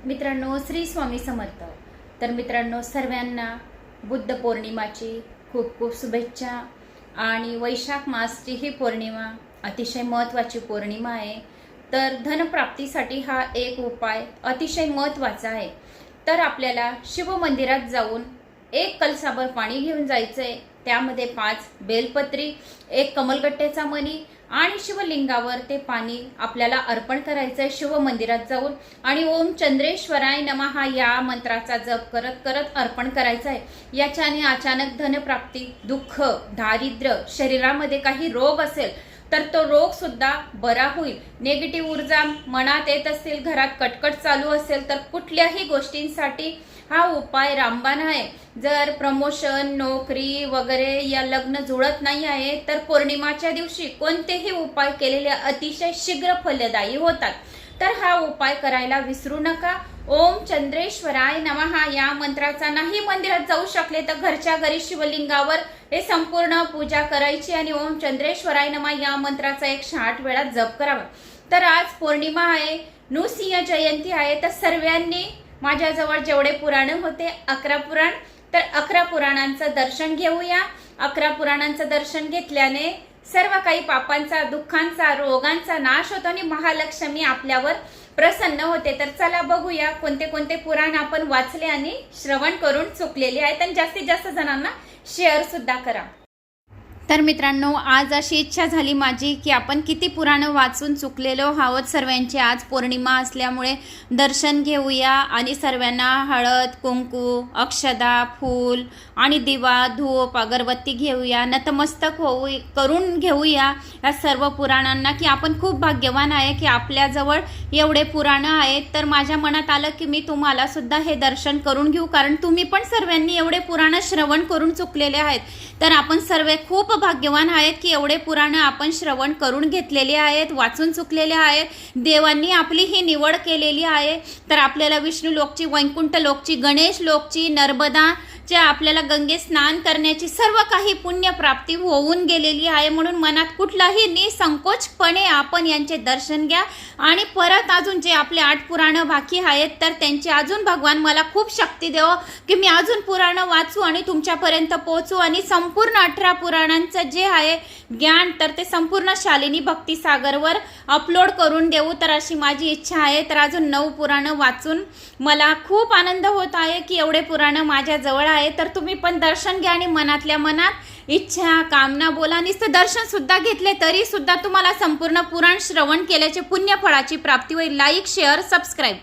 मित्रांनो, श्री स्वामी समर्थ. तर मित्रांनो, सर्वांना बुद्ध पौर्णिमाची खूप खूप शुभेच्छा. आणि वैशाख मासची ही पौर्णिमा अतिशय महत्त्वाची पौर्णिमा आहे. तर धनप्राप्तीसाठी हा एक उपाय अतिशय महत्त्वाचा आहे. तर आपल्याला शिव मंदिरात जाऊन एक कलसाभर पाणी घेऊन जायचंय. त्यामध्ये 5 बेलपत्री, एक कमलगट्ट्याचा मणी आणि शिवलिंगावर ते पाणी आपल्याला अर्पण करायचंय शिव मंदिरात जाऊन. आणि ओम चंद्रेश्वराय नमः या मंत्राचा जप करत करत अर्पण करायचं आहे. याच्याने अचानक धनप्राप्ती, दुःख, दारिद्र्य, शरीरामध्ये काही रोग असेल तर तो रोग सुद्धा बरा होईल. नेगेटिव्ह ऊर्जा मनात येत असेल, घरात कटकट चालू असेल तर कुठल्याही गोष्टींसाठी हा उपाय रामबाण आहे. जर प्रमोशन, नोकरी वगैरे या लग्न जुळत नाही आहे तर पौर्णिमाच्या दिवशी कोणतेही उपाय केलेले अतिशय शीघ्र फलदायी होतात. तर हा उपाय करायला विसरू नका. ओम चंद्रेश्वराय नमः या मंत्राचा नाही मंदिरात जाऊ शकले तर घरच्या घरी शिवलिंगावर हे संपूर्ण पूजा करायची आणि ओम चंद्रेश्वराय नमः या मंत्राचा 108 वेळा जप करावा. तर आज पौर्णिमा आहे, नृसिंह जयंती आहे. तर सर्वांनी माझ्याजवळ जेवढे पुराण होते 11 पुराण, तर 11 पुराणांचं दर्शन घेऊया. 11 पुराणांचं दर्शन घेतल्याने सर्व काही पापांचा, दुःखांचा, रोगांचा नाश होतो आणि महालक्ष्मी आपल्यावर प्रसन्न होते. तर चला बघूया कोणते कोणते पुराण आपण वाचले आणि श्रवण करून चुकलेले आहेत आणि जास्तीत जास्त जणांना शेअर सुद्धा करा. तर मित्रांनो, आज अशी इच्छा झाली माझी की आपण किती पुराणं वाचून चुकलेलो आहोत. सर्वांची आज पौर्णिमा असल्यामुळे दर्शन घेऊया आणि सर्वांना हळद, कुंकू, अक्षदा, फूल आणि दिवा, धूप, अगरबत्ती घेऊया. नतमस्तक करून घेऊया या सर्व पुराणांना की आपण खूप भाग्यवान आहे की आपल्याजवळ एवढे पुराणं आहेत. तर माझ्या मनात आलं की मी तुम्हाला सुद्धा हे दर्शन करून घेऊ, कारण तुम्ही पण सर्वांनी एवढे पुराणं श्रवण करून चुकलेले आहेत. तर आपण सर्व खूप भाग्यवान आहेत की एवढे पुराण आपण श्रवण करून घेतलेले आहेत, वाचून चुकलेले आहेत. देवांनी आपली ही निवड केलेली आहे. तर आपल्याला विष्णू लोकची, वैकुंठ लोकची, गणेश लोकची, नर्मदा जे आपल्याला गंगे स्नान करण्याची सर्व काही पुण्य प्राप्ती होऊन गेलेली आहे. म्हणून मनात कुठलाही निसंकोचपणे आपण यांचे दर्शन घ्या. आणि परत अजून जे आपले 8 पुराणं बाकी आहेत तर त्यांची अजून भगवान मला खूप शक्ती देव की मी अजून पुराणं वाचू आणि तुमच्यापर्यंत पोहोचू आणि संपूर्ण 18 पुराणांचं जे आहे ज्ञान तर ते संपूर्ण शालिनी भक्ती सागरवर अपलोड करून देऊ. तर अशी माझी इच्छा आहे. तर अजून 9 पुराणं वाचून मला खूप आनंद होत आहे की एवढे पुराणं माझ्या जवळ आहे. तर तुम्ही पण दर्शन घ्या आणि मनातल्या मनात इच्छा, कामना बोला. नुसतं दर्शन सुद्धा घेतले तरी सुद्धा तुम्हाला संपूर्ण पुराण श्रवण केल्याचे पुण्य फळाची प्राप्ती होईल. Like, share, subscribe.